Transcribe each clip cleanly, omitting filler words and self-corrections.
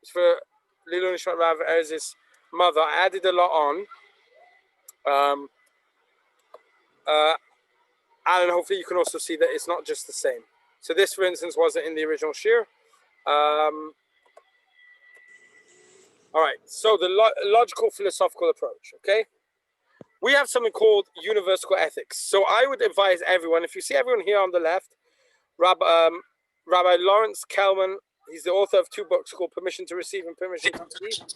It's for Lilun Shmat Rav Erz's mother. I added a lot on. And hopefully you can also see that it's not just the same. So this, for instance, wasn't in the original shir. All right, so the logical philosophical approach, okay? We have something called universal ethics. So I would advise everyone, if you see everyone here on the left, Rabbi Lawrence Kelman, he's the author of 2 books called Permission to Receive and Permission to Receive.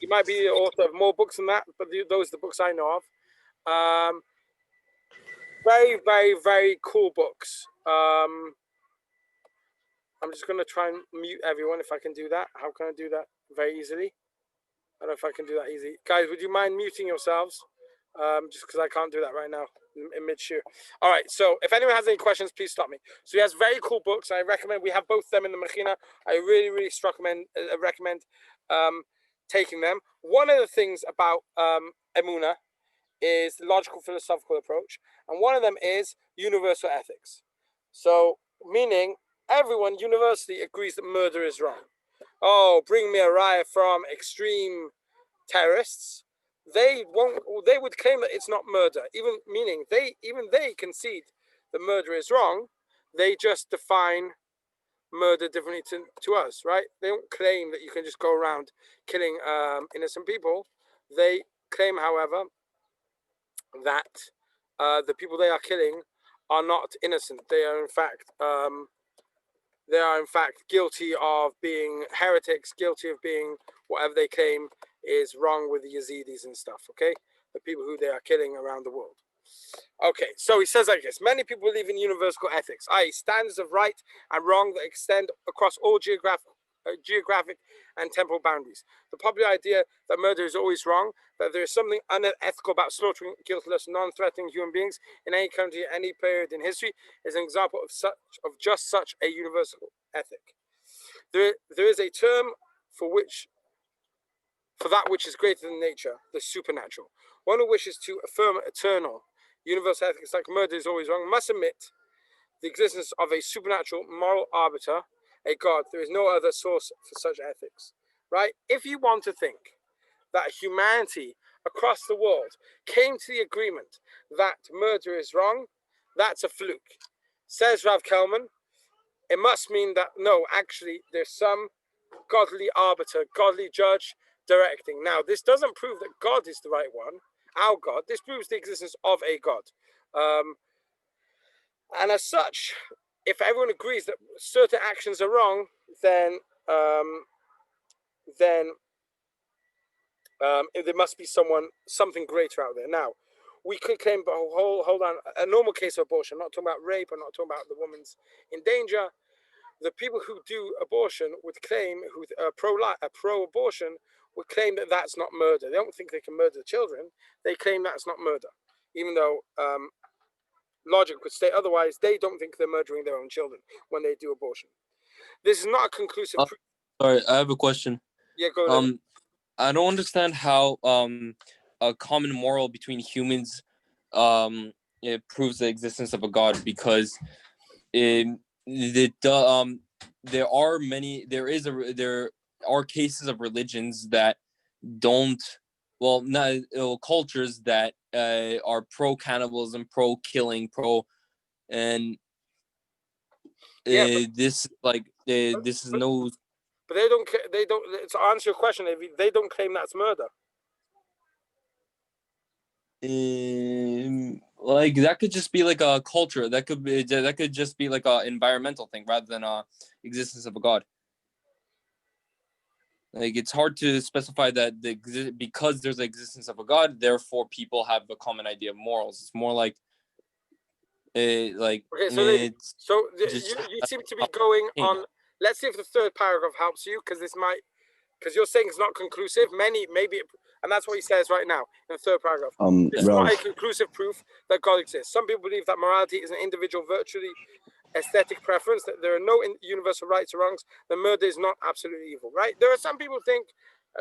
He might be the author of more books than that, but those are the books I know of. Very, very, very cool books. I'm just going to try and mute everyone if I can do that. How can I do that very easily? I don't know if I can do that easy. Guys, would you mind muting yourselves? Just because I can't do that right now in mid-share. All right, so if anyone has any questions, please stop me. So he has very cool books. I recommend, we have both of them in the Mechina. I really, really recommend taking them. One of the things about Emunah is the logical philosophical approach. And one of them is universal ethics. So, meaning everyone universally agrees that murder is wrong. Oh, bring me a riot from extreme terrorists. They would claim that it's not murder, meaning they concede that murder is wrong. They just define murder differently to us, right? They don't claim that you can just go around killing innocent people. They claim, however, that the people they are killing are not innocent. They are in fact guilty of being heretics, guilty of being whatever they claim is wrong with the Yazidis and stuff, okay? The people who they are killing around the world. Okay, so he says like this: many people believe in universal ethics, i.e. standards of right and wrong that extend across all geographic and temporal boundaries. The popular idea that murder is always wrong, that there is something unethical about slaughtering guiltless, non-threatening human beings in any country at any period in history, is an example of just such a universal ethic. There is a term for that which is greater than nature, the supernatural. One who wishes to affirm eternal universal ethics like murder is always wrong must admit the existence of a supernatural moral arbiter, a God. There is no other source for such ethics, right? If you want to think that humanity across the world came to the agreement that murder is wrong, that's a fluke. Says Rav Kelman, it must mean that, no, actually, there's some godly arbiter, godly judge directing. Now, this doesn't prove that God is the right one, our God. This proves the existence of a God. And as such, if everyone agrees that certain actions are wrong, then there must be something greater out there. Now, we could claim, but hold on, a normal case of abortion, I'm not talking about rape, I'm not talking about the woman's in danger. The people who do abortion would claim, who are pro-abortion, would claim that that's not murder. They don't think they can murder children. They claim that's not murder, even though logic would state otherwise. They don't think they're murdering their own children when they do abortion. This is not a conclusive proof. Sorry, I have a question. Yeah, go ahead. I don't understand how a common moral between humans it proves the existence of a God, because there are cases of religions that don't, cultures that are pro cannibalism, pro killing, and this is no. But they don't. To answer your question, they don't claim that's murder. Like that could just be like a culture. That could just be like a environmental thing rather than existence of a God. Like it's hard to specify that because there's the existence of a God, therefore people have a common idea of morals. It's more like okay. So you seem to be going on. Let's see if the third paragraph helps you, because you're saying it's not conclusive. And that's what he says right now in the third paragraph. It's not a conclusive proof that God exists. Some people believe that morality is an individual, virtually aesthetic preference, that there are no universal rights or wrongs, that murder is not absolutely evil, right? There are some people who think,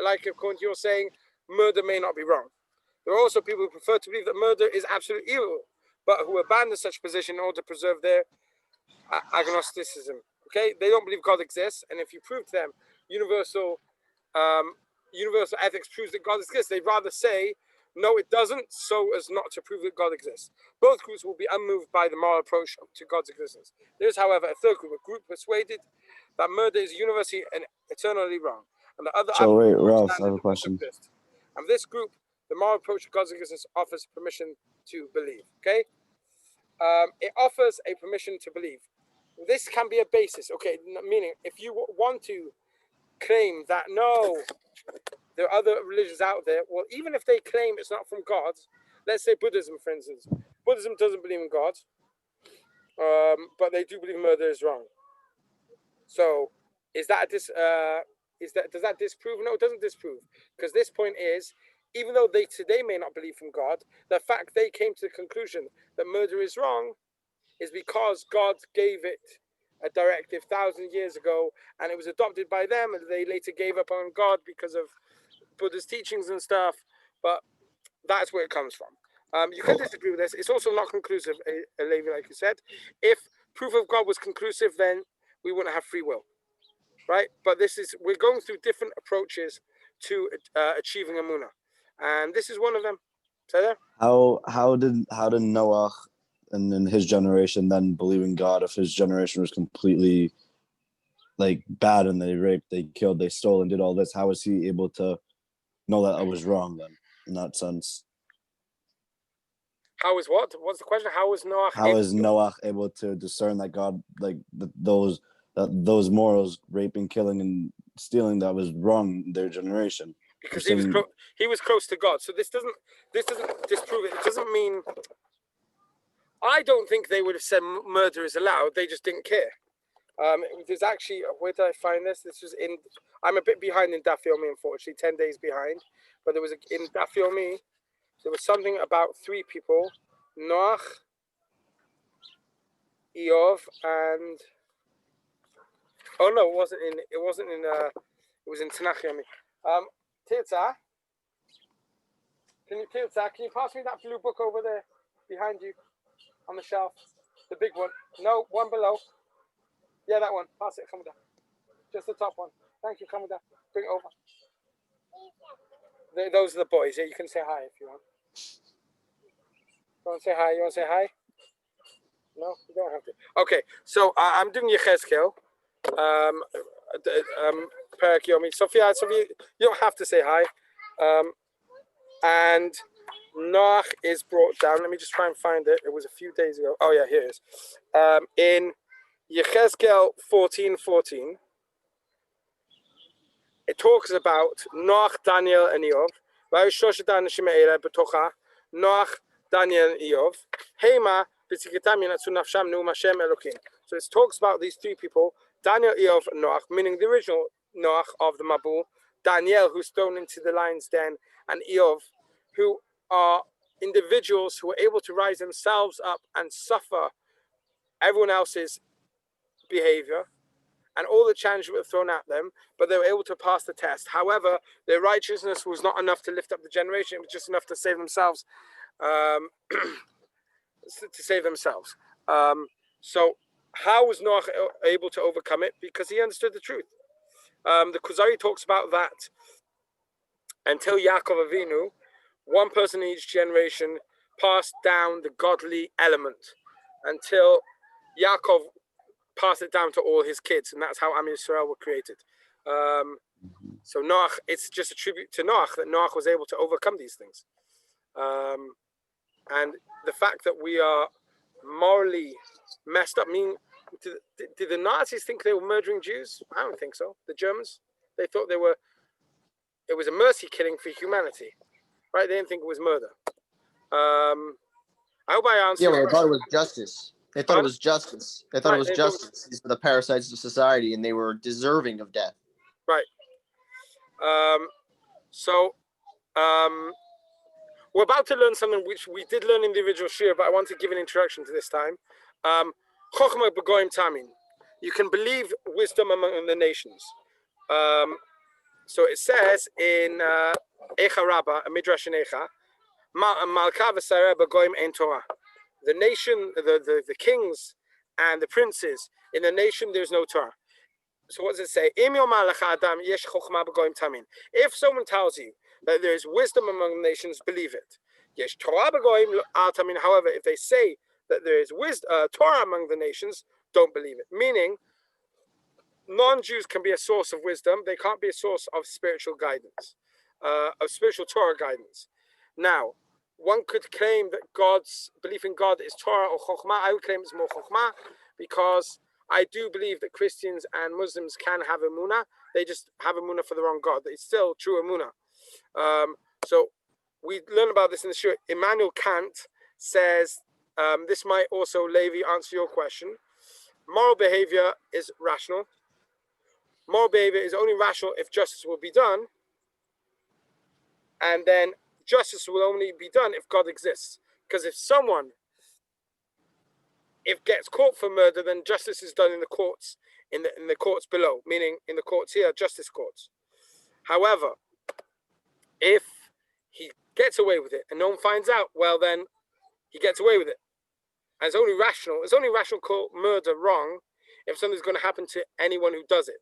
like according to your saying, murder may not be wrong. There are also people who prefer to believe that murder is absolutely evil, but who abandon such position in order to preserve their agnosticism. Okay, they don't believe God exists, and if you prove to them universal universal ethics proves that God exists. They'd rather say, no, it doesn't, so as not to prove that God exists. Both groups will be unmoved by the moral approach to God's existence. There is, however, a third group, a group persuaded that murder is universally and eternally wrong, and the other So wait, Ralph, I have understanding a that both question. exist. And this group, the moral approach to God's existence offers permission to believe. Okay, it offers a permission to believe. This can be a basis. Okay, meaning if you want to claim that no, there are other religions out there. Well, even if they claim it's not from God, let's say Buddhism, for instance. Buddhism doesn't believe in God, but they do believe murder is wrong. So, is that does that disprove? No, it doesn't disprove, because this point is, even though they today may not believe from God, the fact they came to the conclusion that murder is wrong is because God gave it a directive 1,000 years ago, and it was adopted by them, and they later gave up on God because of Buddha's teachings and stuff. But that's where it comes from. You can disagree with this. It's also not conclusive, Levi, like you said. If proof of God was conclusive, then we wouldn't have free will, right? But we're going through different approaches to achieving Emunah, and this is one of them. How did Noah and then his generation then believe in God if his generation was completely like bad and they raped, they killed, they stole, and did all this? How was he able to know that I was wrong then in that sense? How is what? What's the question? How is Noah? Noah able to discern that God, like those morals, raping, killing, and stealing, that was wrong in their generation? Because he was close to God. So this doesn't disprove it. It doesn't mean. I don't think they would have said murder is allowed. They just didn't care. There's actually, where did I find this? This was in. I'm a bit behind in Daf Yomi, unfortunately, 10 days behind. But there was in Daf Yomi, there was something about three people: Noach, Eov, and no, it wasn't in. It was in Tanakh Yomi. Tirza, can you pass me that blue book over there behind you on the shelf? The big one. No, one below. Yeah, that one. Pass it. Come with that. Just the top one. Thank you. Come with that. Bring it over. Those are the boys. Yeah, you can say hi if you want. You want to say hi? You want to say hi? No, you don't have to. Okay, so I'm doing Yechezkel. Perek Yomi. Sophia, you don't have to say hi. And Noach is brought down. Let me just try and find it. It was a few days ago. Oh yeah, here it is. In Yechezkel 14:14, it talks about Noach, Daniel, and Eov. Noach, Daniel, and Eov. Hema, so it talks about these three people, Daniel, Eov, and Noach, meaning the original Noach of the Mabul, Daniel, who's thrown into the lion's den, and Eov, who are individuals who are able to rise themselves up and suffer everyone else's behavior and all the challenges were thrown at them, but they were able to pass the test. However, their righteousness was not enough to lift up the generation. It was just enough to save themselves. So how was Noah able to overcome it? Because he understood the truth. The Kuzari talks about that until Yaakov Avinu, one person in each generation passed down the godly element until Yaakov passed it down to all his kids, and that's how Am Yisrael were created. So Noach, it's just a tribute to Noach that Noach was able to overcome these things. And the fact that we are morally messed up, did the Nazis think they were murdering Jews? I don't think so. The Germans, they thought it was a mercy killing for humanity, right? They didn't think it was murder. I hope I answered. Yeah, well, I thought it was justice. They thought it was justice. They thought it was justice. These were the parasites of society, and they were deserving of death. Right. We're about to learn something which we did learn in the original shir, but I want to give an introduction to this time. Chochmah b'goyim tamin. You can believe wisdom among the nations. So it says in Echa Rabbah, a midrash in Echa, Malka v'sareh b'goyim ein Torah. The nation, the kings and the princes in the nation, there's no Torah. So what does it say? If someone tells you that there is wisdom among the nations, believe it. However, if they say that there is wisdom, Torah among the nations, don't believe it. Meaning, non-Jews can be a source of wisdom. They can't be a source of spiritual guidance, of spiritual Torah guidance. Now, one could claim that God's belief in God is Torah or Chokhmah. I would claim it's more Chokhmah because I do believe that Christians and Muslims can have Emunah. They just have Emunah for the wrong God. It's still true Emunah. So we learn about this in the Shur. Immanuel Kant says, this might also, Levi, answer your question. Moral behavior is rational. Moral behavior is only rational if justice will be done. And then justice will only be done if God exists. Because if someone gets caught for murder, then justice is done in the courts, in the courts below, meaning in the courts here, justice courts. However, if he gets away with it and no one finds out, well then he gets away with it. And it's only rational to call murder wrong if something's going to happen to anyone who does it.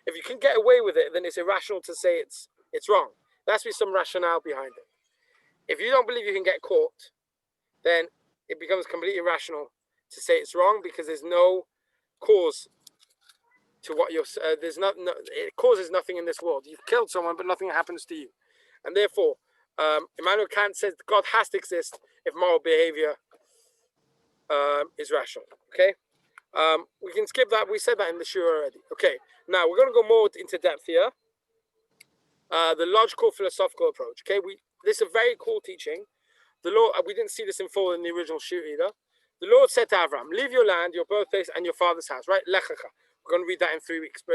If you can get away with it, then it's irrational to say it's wrong. There has to be some rationale behind it. If you don't believe you can get caught, then it becomes completely irrational to say it's wrong because there's no cause to what you're. It causes nothing in this world. You've killed someone, but nothing happens to you, and therefore, Immanuel Kant says God has to exist if moral behavior is rational. Okay, we can skip that. We said that in the Shur already. Okay, now we're going to go more into depth here. The logical philosophical approach. Okay, this is a very cool teaching. The Lord, we didn't see this in full in the original Shur either. The Lord said to Avram, leave your land, your birthplace, and your father's house, right? Lechacha. We're going to read that in 3 weeks. To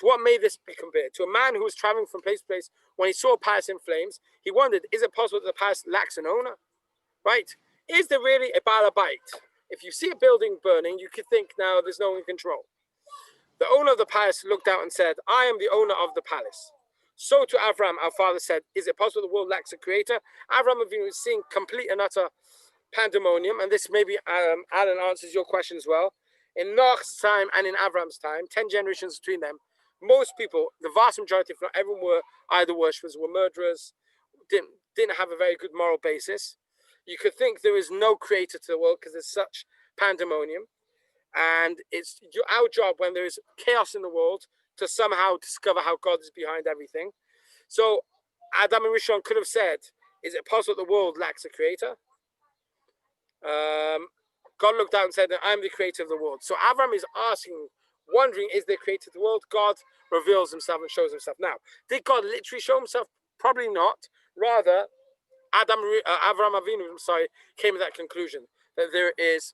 what may this be compared? To a man who was traveling from place to place. When he saw a palace in flames, he wondered, is it possible that the palace lacks an owner? Right? Is there really a Baal Bayit? If you see a building burning, you could think now there's no one in control. The owner of the palace looked out and said, I am the owner of the palace. So to Avram, our father said, is it possible the world lacks a creator? Avram was seeing complete and utter pandemonium, and this maybe Alan answers your question as well. In Noach's time and in Avram's time, 10 generations between them, most people, the vast majority, if not everyone, were either worshippers, were murderers, didn't have a very good moral basis. You could think there is no creator to the world because there's such pandemonium, and it's our job when there is chaos in the world to somehow discover how God is behind everything. So Adam and Rishon could have said, is it possible that the world lacks a creator? God looked out and said that I'm the creator of the world. So Avram is asking, wondering, is there a creator of the world? God reveals himself and shows himself. Now, did God literally show himself? Probably not. Rather, Avram Avinu, came to that conclusion that there is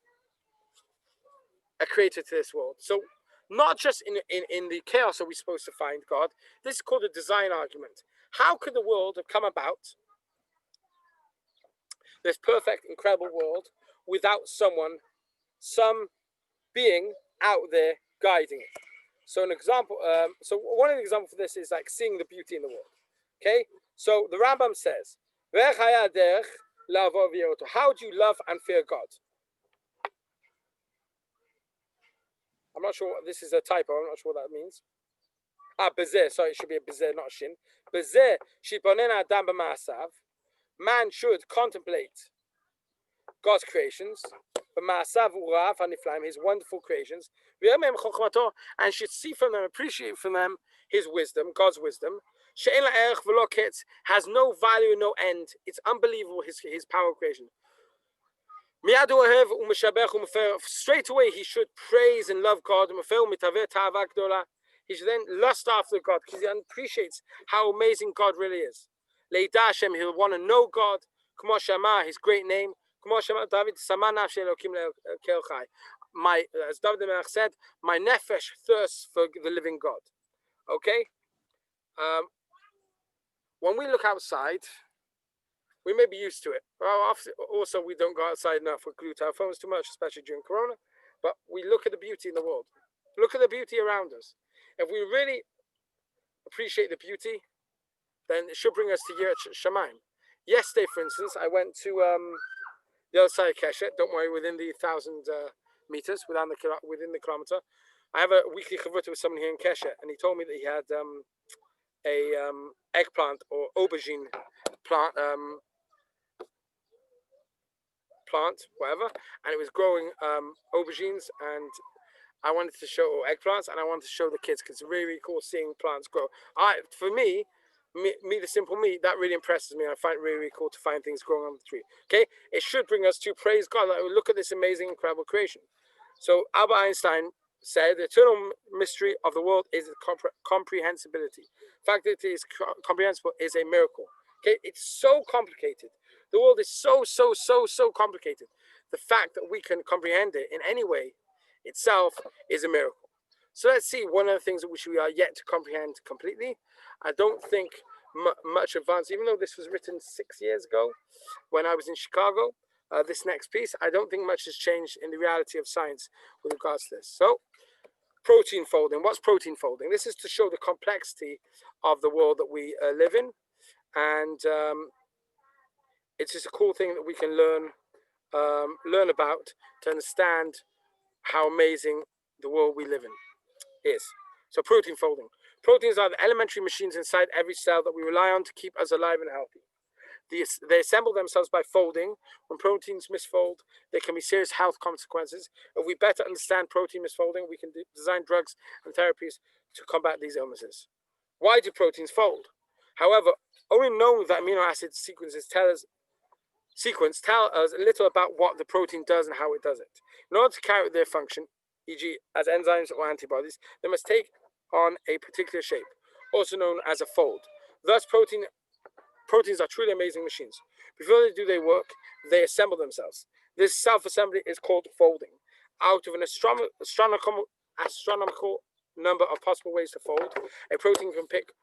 a creator to this world. So not just in the chaos are we supposed to find God. This is called a design argument. How could the world have come about, this perfect, incredible world, without some being out there guiding it? So an example, so one of the examples for this is like seeing the beauty in the world. Okay, so the Rambam says, how do you love and fear God? I'm not sure this is a typo. I'm not sure what that means. Bezeh. Sorry, it should be a bezeh, not a shin. Bezeh shiponen adam b'ma'asav. Man should contemplate God's creations, b'ma'asav urav haniflaim, his wonderful creations, and should see from them, appreciate from them his wisdom, God's wisdom. She'en la'erech v'lo ketz, has no value and no end. It's unbelievable his power of creation. Straight away he should praise and love God. He should then lust after God because he appreciates how amazing God really is. He'll want to know God. His great name. As David said, my nefesh thirsts for the living God. Okay? When we look outside, we may be used to it. Also, we don't go outside enough. We're glued to our phones too much, especially during Corona. But we look at the beauty in the world. Look at the beauty around us. If we really appreciate the beauty, then it should bring us to Yirat Shamayim. Yesterday, for instance, I went to the other side of Keshet. Don't worry, within the 1,000 meters, within the kilometer. I have a weekly chavruta with someone here in Keshe, and he told me that he had a eggplant or aubergine plant, whatever, and it was growing aubergines, and I wanted to show eggplants, and I wanted to show the kids because it's really, really cool seeing plants grow. For me, the simple me, that really impresses me. I find it really, really cool to find things growing on the tree. Okay, it should bring us to praise God. Like, look at this amazing, incredible creation. So Albert Einstein said the eternal mystery of the world is comprehensibility. The fact that it is comprehensible is a miracle. Okay, it's so complicated. The world is so complicated. The fact that we can comprehend it in any way itself is a miracle. So let's see one of the things which we are yet to comprehend completely. I don't think much advanced, even though this was written 6 years ago when I was in Chicago. This next piece, I don't think much has changed in the reality of science with regards to this. So, protein folding. What's protein folding? This is to show the complexity of the world that we live in, and it's just a cool thing that we can learn about to understand how amazing the world we live in is. So, protein folding. Proteins are the elementary machines inside every cell that we rely on to keep us alive and healthy. They assemble themselves by folding. When proteins misfold, there can be serious health consequences. If we better understand protein misfolding, we can design drugs and therapies to combat these illnesses. Why do proteins fold? However, only knowing that amino acid sequences tell us a little about what the protein does and how it does it. In order to carry out their function, e.g. as enzymes or antibodies, they must take on a particular shape, also known as a fold. Thus, proteins are truly amazing machines. Before they do their work, they assemble themselves. This self-assembly is called folding. Out of an astronomical number of possible ways to fold, a protein can pick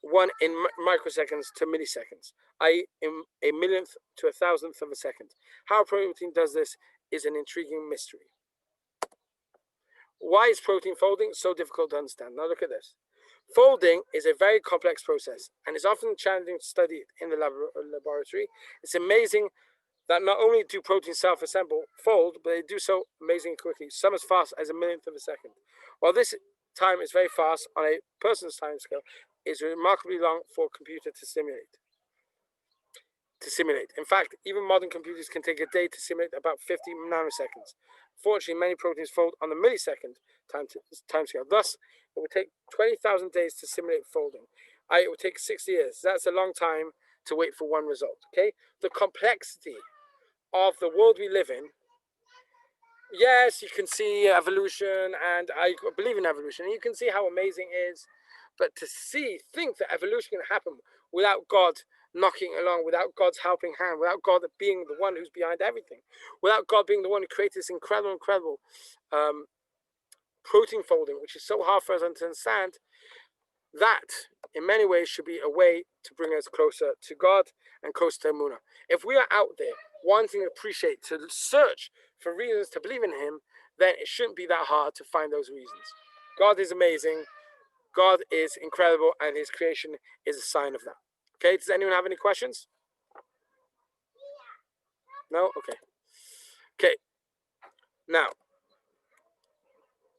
one in microseconds to milliseconds, i.e. in a millionth to a thousandth of a second. How a protein does this is an intriguing mystery. Why is protein folding so difficult to understand? Now look at this. Folding is a very complex process and is often challenging to study in the laboratory. It's amazing that not only do proteins self-assemble, fold, but they do so amazingly quickly, some as fast as a millionth of a second. While this time is very fast on a person's time scale, it's remarkably long for a computer to simulate. In fact, even modern computers can take a day to simulate about 50 nanoseconds. Fortunately, many proteins fold on the millisecond time scale. Thus, it would take 20,000 days to simulate folding. It would take 60 years. That's a long time to wait for one result. Okay, the complexity of the world we live in. Yes, you can see evolution, and I believe in evolution. You can see how amazing it is, but to think that evolution can happen without God knocking along, without God's helping hand, without God being the one who's behind everything, without God being the one who created this incredible protein folding, which is so hard for us to understand, that in many ways should be a way to bring us closer to God and closer to Emunah. If we are out there wanting to appreciate, to search for reasons to believe in Him, then it shouldn't be that hard to find those reasons. God is amazing, God is incredible, and His creation is a sign of that. Okay, does anyone have any questions? No? Okay. Now,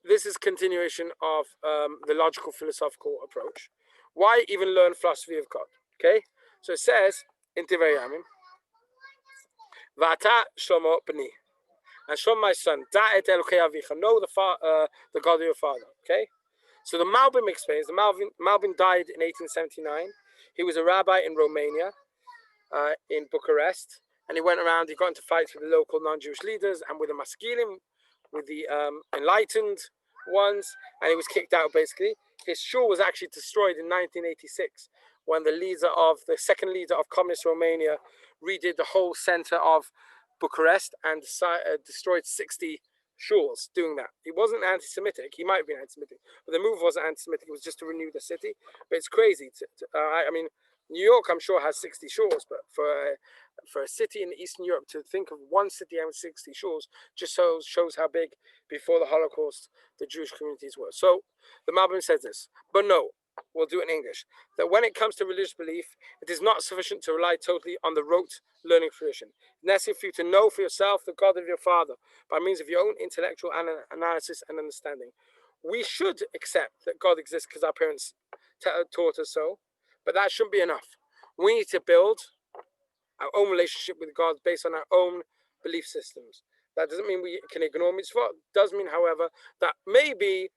this is continuation of the logical philosophical approach. Why even learn philosophy of God? Okay, so it says in Divrei Yamim, V'ata Shlomo b'ni, and Shlomo my son, Da et Elokei avicha, know the God of your father. Okay, so the Malbim explains. The Malbim died in 1879. He was a rabbi in Romania, in Bucharest, and he went around. He got into fights with the local non-Jewish leaders and with the Maskilim, with the enlightened ones, and he was kicked out. Basically, his shul was actually destroyed in 1986 when the second leader of communist Romania redid the whole center of Bucharest and destroyed 60 shuls doing that. He wasn't anti-Semitic. He might have been anti-Semitic, but the move wasn't anti-Semitic. It was just to renew the city. But it's crazy. I mean, New York, I'm sure, has 60 shuls, but for a city in Eastern Europe to think of one city having 60 shuls just shows how big before the Holocaust the Jewish communities were. So the Malbim says this, but no, we'll do it in English, that when it comes to religious belief, it is not sufficient to rely totally on the rote learning tradition. It's necessary for you to know for yourself the God of your father by means of your own intellectual analysis and understanding. we should accept that God exists because our parents taught us so, but that shouldn't be enough. We need to build our own relationship with God based on our own belief systems. That doesn't mean we can ignore mitzvot. It does mean, however, that maybe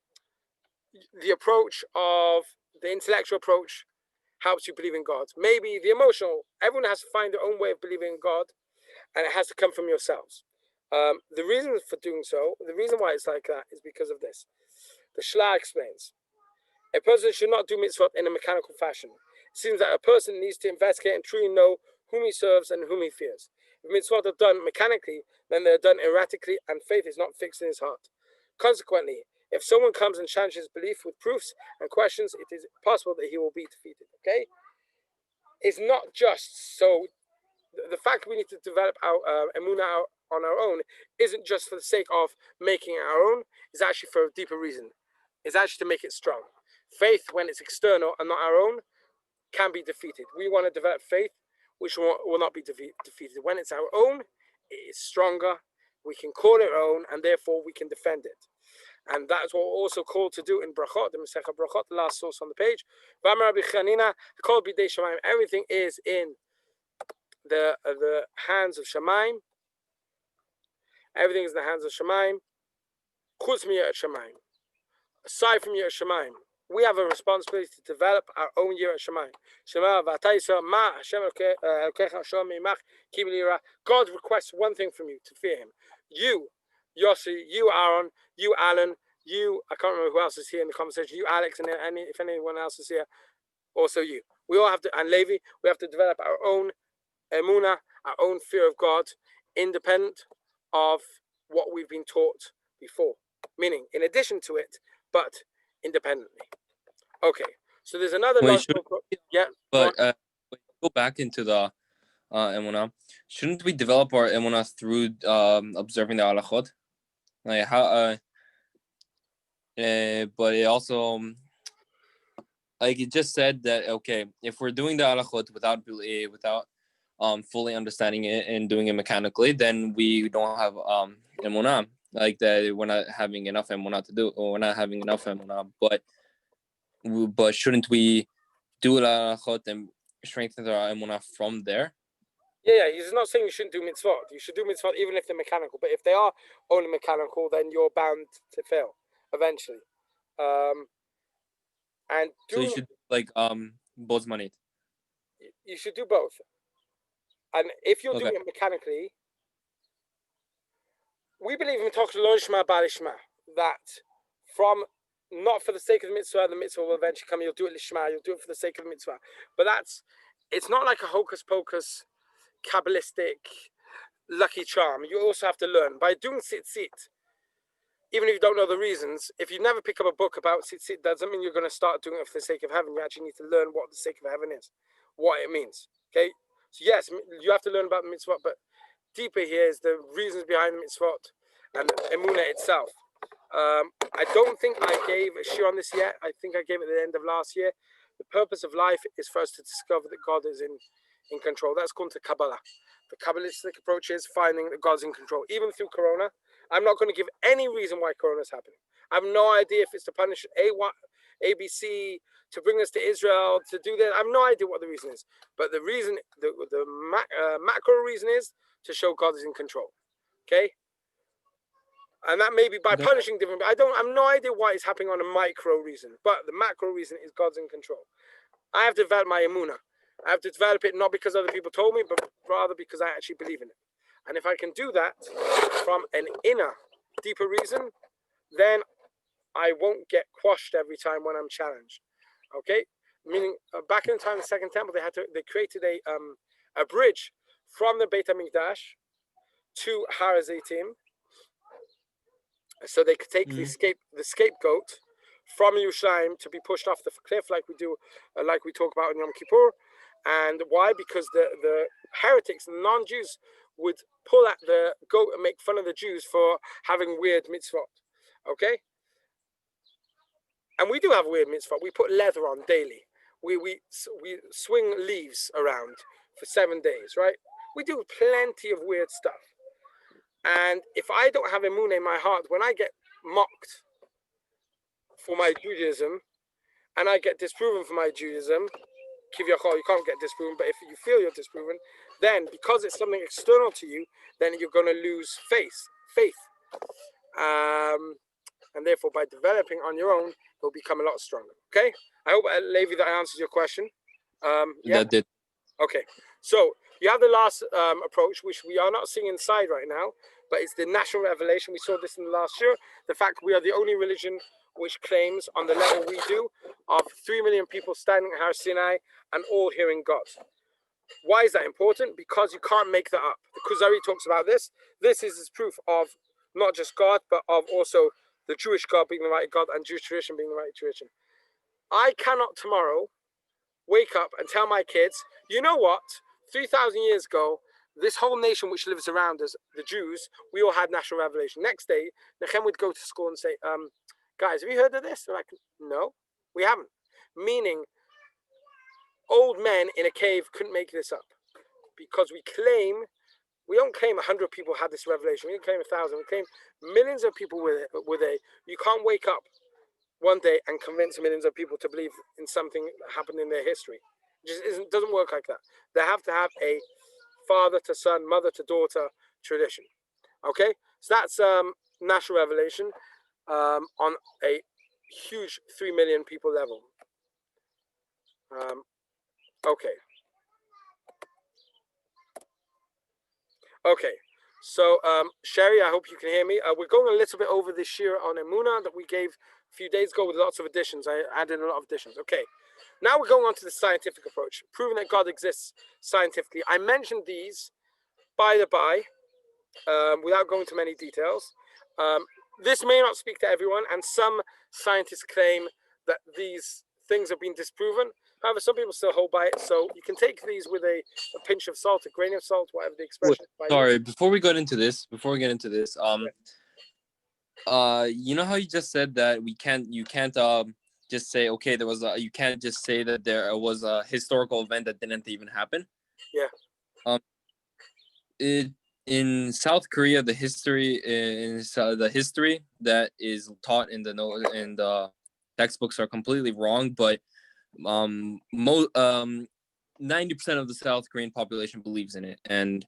the approach of the intellectual approach helps you believe in God. Maybe the emotional, everyone has to find their own way of believing in God, and it has to come from yourselves. The reason for doing so, the reason why it's like that is because of this. The Shla explains, a person should not do mitzvot in a mechanical fashion. It seems that a person needs to investigate and truly know whom he serves and whom he fears. If mitzvot are done mechanically, then they are done erratically, and faith is not fixed in his heart. Consequently, if someone comes and challenges belief with proofs and questions, it is possible that he will be defeated. Okay? It's not just so. The fact we need to develop our Emunah on our own isn't just for the sake of making it our own. It's actually for a deeper reason. It's actually to make it strong. Faith, when it's external and not our own, can be defeated. We want to develop faith which will not be defeated. When it's our own, it is stronger. We can call it our own, and therefore we can defend it. And that's what we're also called to do in Brachot, the Masechah Brachot, the last source on the page. Everything is in the hands of Shemaim. Everything is in the hands of Shemaim. Chutz miYirat Shemaim. Aside from Yirat Shemaim, we have a responsibility to develop our own Yirat Shemaim. God requests one thing from you, to fear Him. You, Yossi, you Aaron, you Alan, you, I can't remember who else is here in the conversation, you Alex, and if anyone else is here, also you. We all have to, and Levi, we have to develop our own Emunah, our own fear of God, independent of what we've been taught before. Meaning, in addition to it, but independently. Okay, so there's another logical. Yeah, but go back into the Emunah. Shouldn't we develop our Emunah through observing the halachot? Like how? But it also, like it just said that okay, if we're doing the halachot without fully understanding it and doing it mechanically, then we don't have Emunah. Like that, we're not having enough Emunah to do, or we're not having enough Emunah. But shouldn't we do halachot and strengthen our Emunah from there? Yeah, he's not saying you shouldn't do mitzvot. You should do mitzvot even if they're mechanical. But if they are only mechanical, then you're bound to fail eventually. And so you should like both money. You should do both. And if you're doing it mechanically, we believe in Toch Lo Shma Balishma, that from not for the sake of the mitzvah will eventually come. You'll do it lishma. You'll do it for the sake of the mitzvah. But it's not like a hocus pocus, kabbalistic, lucky charm. You also have to learn by doing tzitzit. Even if you don't know the reasons, if you never pick up a book about tzitzit, doesn't mean you're going to start doing it for the sake of heaven. You actually need to learn what the sake of heaven is, what it means. Okay, so yes, you have to learn about the mitzvot, but deeper here is the reasons behind the mitzvot and Emunah itself. I don't think I gave a shir on this yet. I think I gave it at the end of last year. The purpose of life is for us to discover that God is in control. That's called to Kabbalah. The Kabbalistic approach is finding that God's in control. Even through Corona, I'm not going to give any reason why Corona is happening. I have no idea if it's to punish ABC, to bring us to Israel, to do that. I have no idea what the reason is. But the reason, the macro reason is to show God is in control. Okay? And that may be by punishing different. I have no idea why it's happening on a micro reason, but the macro reason is God's in control. I have to develop my Emunah. I have to develop it not because other people told me, but rather because I actually believe in it. And if I can do that from an inner, deeper reason, then I won't get quashed every time when I'm challenged. Okay, meaning back in the time of the Second Temple, they created a bridge from the Beit HaMikdash to Har HaZeitim, so they could take the scapegoat from Yerushalayim to be pushed off the cliff, like we do, like we talk about in Yom Kippur. And why? Because the heretics, the non-Jews, would pull at the goat and make fun of the Jews for having weird mitzvot. Okay? And we do have weird mitzvot. We put leather on daily. We swing leaves around for 7 days, right? We do plenty of weird stuff. And if I don't have Emunah in my heart, when I get mocked for my Judaism, and I get disproven for my Judaism, kivyachol, you can't get disproven, but if you feel you're disproven, then because it's something external to you, then you're going to lose faith. And therefore, by developing on your own, you'll become a lot stronger. Okay? I hope, Levi, that answers your question. Yeah? That did. Okay. So you have the last approach, which we are not seeing inside right now, but it's the national revelation. We saw this in the last year. The fact we are the only religion which claims, on the level we do, of 3 million people standing at Har Sinai and all hearing God. Why is that important? Because you can't make that up. The Kuzari talks about this. This is his proof of not just God, but of also the Jewish God being the right God and Jewish tradition being the right tradition. I cannot tomorrow wake up and tell my kids, you know what? 3,000 years ago, this whole nation which lives around us, the Jews, we all had national revelation. Next day, Nechem would go to school and say, guys, have you heard of this? They're like, no, we haven't. Meaning, old men in a cave couldn't make this up. Because we don't claim 100 people had this revelation. We don't claim 1,000. We claim millions of people with it. You can't wake up one day and convince millions of people to believe in something that happened in their history. It just doesn't work like that. They have to have a father to son, mother to daughter tradition. Okay, so that's national revelation on a huge 3 million people level. Okay. Okay, so Sherry, I hope you can hear me. We're going a little bit over this year on Emunah that we gave a few days ago with lots of additions. I added a lot of additions. Okay, now we're going on to the scientific approach, proving that God exists scientifically. I mentioned these by the by, without going into many details. This may not speak to everyone, and some scientists claim that these things have been disproven. However, some people still hold by it, so you can take these with a pinch of salt, a grain of salt, whatever the expression is. Sorry, before we get into this, you know how you just said that you can't just say, okay, you can't just say that there was a historical event that didn't even happen. Yeah. In South Korea, the history that is taught in the textbooks are completely wrong, but 90% of the South Korean population believes in it, and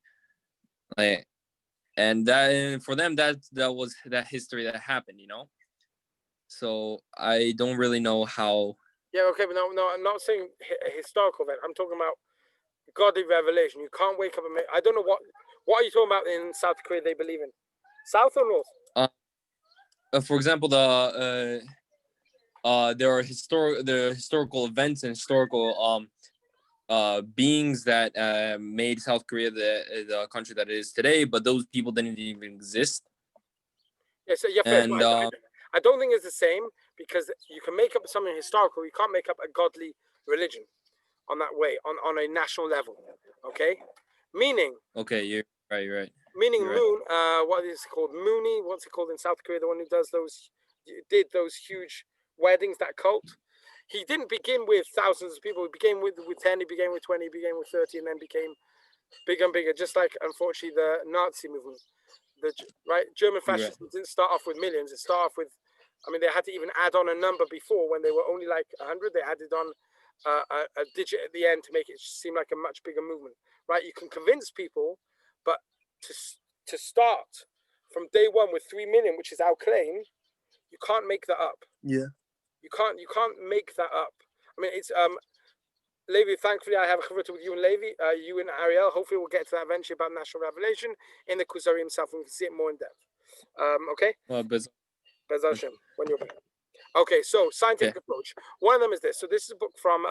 that for them that was that history that happened, you know. So I don't really know how. Yeah, okay, but no, I'm not saying a historical event. I'm talking about godly revelation. You can't wake up and make. I don't know what are you talking about in South Korea? They believe in South or North? For example, there are historical events and historical beings that made South Korea the country that it is today, but those people didn't even exist. Yeah, so yeah, and, I don't think it's the same, because you can make up something historical. You can't make up a godly religion on that way, on a national level. Okay, meaning. Okay, you're right. Meaning Moon. What is it called? Mooney. What's it called in South Korea? The one who did those huge weddings. That cult. He didn't begin with thousands of people. He began with 10. He began with 20. He began with 30, and then became bigger and bigger. Just like, unfortunately, the Nazi movement. German fascism didn't start off with millions. It started off with, they had to even add on a number before, when they were only like 100. They added on a digit at the end to make it seem like a much bigger movement. Right? You can convince people, but to start from day one with 3 million, which is our claim, you can't make that up. Yeah. You can't make that up. It's Levi, thankfully I have a chavruta with you and Levi, you and Ariel. Hopefully we'll get to that eventually about national revelation in the Kuzari himself, and we can see it more in depth. Okay? Bez Hashem, when you're back. Okay, so scientific approach. One of them is this. So this is a book from,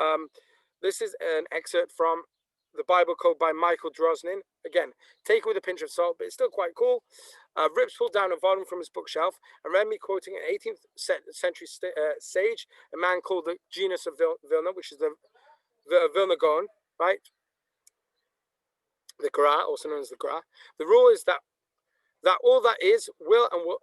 this is an excerpt from the Bible Code by Michael Drosnin. Again, take it with a pinch of salt, but it's still quite cool. Rips pulled down a volume from his bookshelf and read me quoting an 18th century sage, a man called the Genius of Vilna, which is the Vilna Gaon, right? The Gra, also known as the Gra. The rule is that that all that is will and will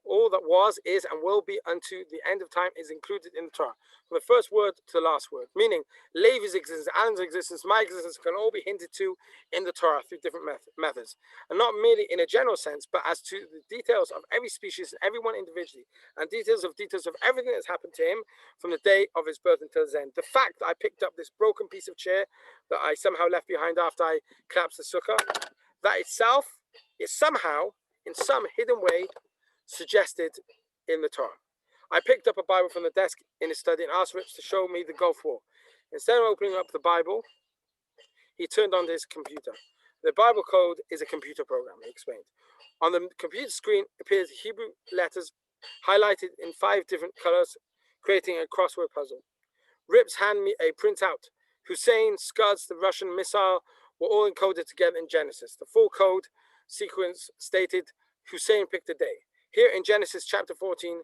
all that was is and will be unto the end of time is included in the Torah, from the first word to the last word. Meaning Levi's existence, Adam's existence, my existence can all be hinted to in the Torah through different methods, and not merely in a general sense, but as to the details of every species and everyone individually, and details of everything that's happened to him from the day of his birth until his end. The fact that I picked up this broken piece of chair that I somehow left behind after I collapsed the sukkah, that itself is somehow, in some hidden way, suggested in the Torah. I picked up a Bible from the desk in his study and asked Rich to show me the Gulf War. Instead of opening up the Bible, he turned on his computer. The Bible code is a computer program, he explained. On the computer screen appears Hebrew letters highlighted in 5 different colors, creating a crossword puzzle. Rips handed me a printout. Hussein, Scuds, the Russian missile were all encoded together in Genesis. The full code sequence stated Hussein picked a day. Here in Genesis chapter 14,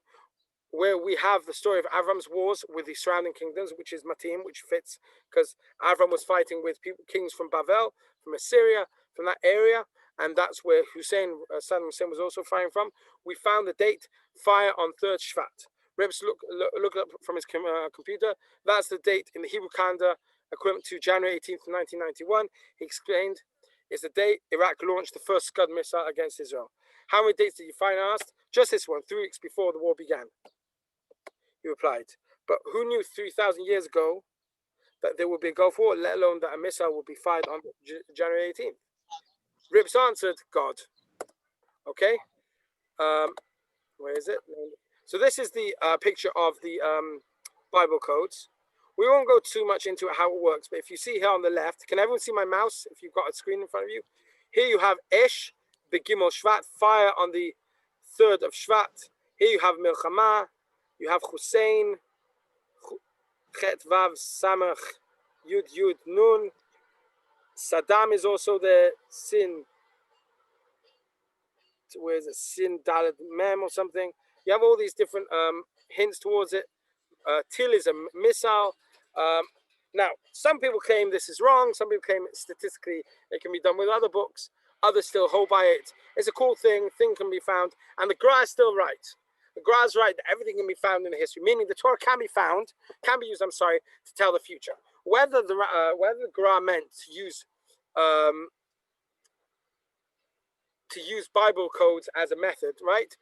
where we have the story of Avram's wars with the surrounding kingdoms, which is Matim, which fits because Avram was fighting with kings from Babel, from Assyria, from that area, and that's where Hussein, Saddam Hussein, was also fighting from. We found the date, fire on 3rd Shvat. Rips looked up from his computer. That's the date in the Hebrew calendar, equivalent to January 18th, 1991. He explained, is the day Iraq launched the first Scud missile against Israel. How many dates did you find? I asked. Just this one, 3 weeks before the war began. He replied, but who knew 3,000 years ago that there would be a Gulf War, let alone that a missile would be fired on January 18th? Rips answered, God. Okay. Where is it? So this is the picture of the Bible codes. We won't go too much into how it works, but if you see here on the left, can everyone see my mouse if you've got a screen in front of you? Here you have Esh, Begimel Shvat, fire on the 3rd of Shvat. Here you have Milchama, you have Hussein, Chet Vav Samach, Yud Yud Nun. Saddam is also there, Sin, where is it? Sin Dalet Mem or something. You have all these different hints towards it. Till is a missile. Now, some people claim this is wrong. Some people claim statistically it can be done with other books. Others still hold by it. It's a cool thing. Thing can be found. And the Gra is still right. The Gra is right that everything can be found in the history, meaning the Torah can be found, can be used, to tell the future. Whether the Gra meant to use Bible codes as a method, right?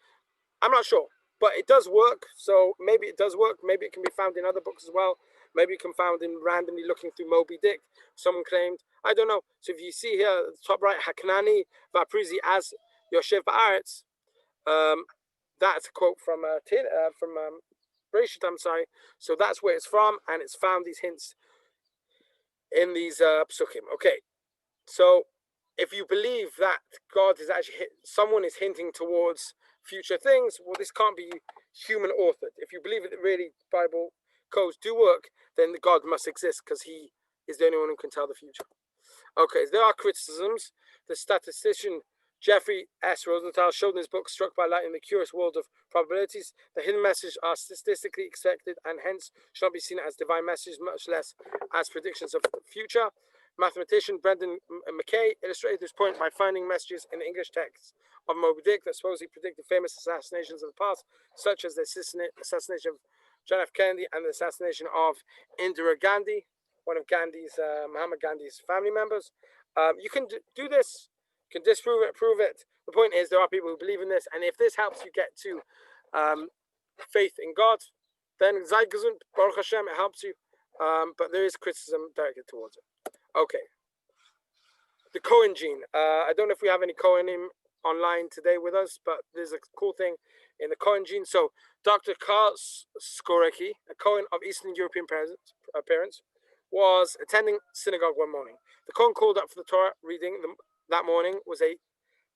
I'm not sure. But it does work, so maybe it does work. Maybe it can be found in other books as well. Maybe it can be found in randomly looking through Moby Dick. Someone claimed, I don't know. So if you see here, at the top right, Hakanani Vaprizi as Yoshev Ba'aretz, that's a quote from Bereshit, I'm sorry. So that's where it's from, and it's found these hints in these psukim. Okay, so if you believe that God is actually, someone is hinting towards future things, well, this can't be human authored. If you believe that really Bible codes do work, then God must exist because he is the only one who can tell the future. Okay, there are criticisms. The statistician Jeffrey S. Rosenthal showed in his book Struck by Lightning, the Curious World of Probabilities, the hidden messages are statistically expected and hence should not be seen as divine messages, much less as predictions of the future. Mathematician Brendan McKay illustrated this point by finding messages in the English texts of Moby Dick that supposedly predicted famous assassinations of the past, such as the assassination of John F. Kennedy and the assassination of Indira Gandhi, one of Mahatma Gandhi's family members. You can do this, you can disprove it, prove it. The point is, there are people who believe in this, and if this helps you get to faith in God, then Zayt Gesund, Baruch Hashem, it helps you. But there is criticism directed towards it. Okay. The Cohen gene. I don't know if we have any Cohenim online today with us, but there's a cool thing in the Cohen gene. So Dr. Karl Skorecki, a Cohen of Eastern European parents, was attending synagogue one morning. The Cohen called up for the Torah reading that morning was a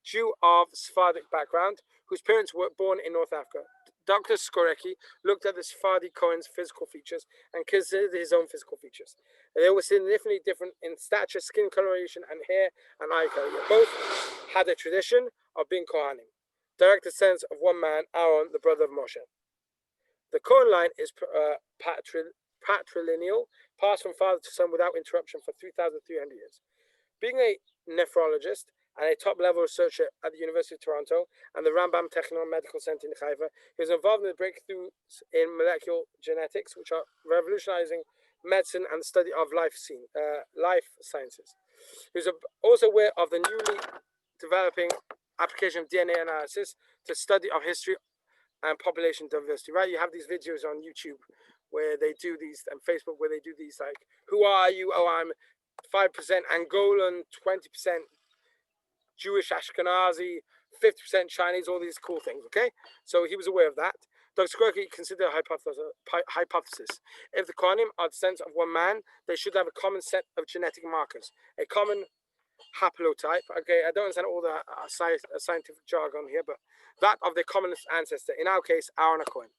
Jew of Sephardic background whose parents were born in North Africa. Dr. Skorecki looked at the Sephardi Cohen's physical features and considered his own physical features. They were significantly different in stature, skin coloration, and hair and eye color. Yet both had a tradition of being Kohanim, direct descendants of one man, Aaron, the brother of Moshe. The Cohen line is patrilineal, passed from father to son without interruption for 3,300 years. Being a nephrologist, and a top-level researcher at the University of Toronto and the Rambam Technical Medical Center in Haifa. He was involved in the breakthroughs in molecular genetics, which are revolutionizing medicine and the study of life sciences. He was also aware of the newly developing application of DNA analysis to study of history and population diversity. Right, you have these videos on YouTube where they do these, and Facebook where they do these, like, who are you? Oh, I'm 5% Angolan, 20% Jewish Ashkenazi, 50% Chinese, all these cool things, okay? So he was aware of that. Dr. Skorky considered a hypothesis. If the Kohanim are descendants of one man, they should have a common set of genetic markers, a common haplotype. Okay, I don't understand all the scientific jargon here, but that of their commonest ancestor, in our case, Aaron Cohen.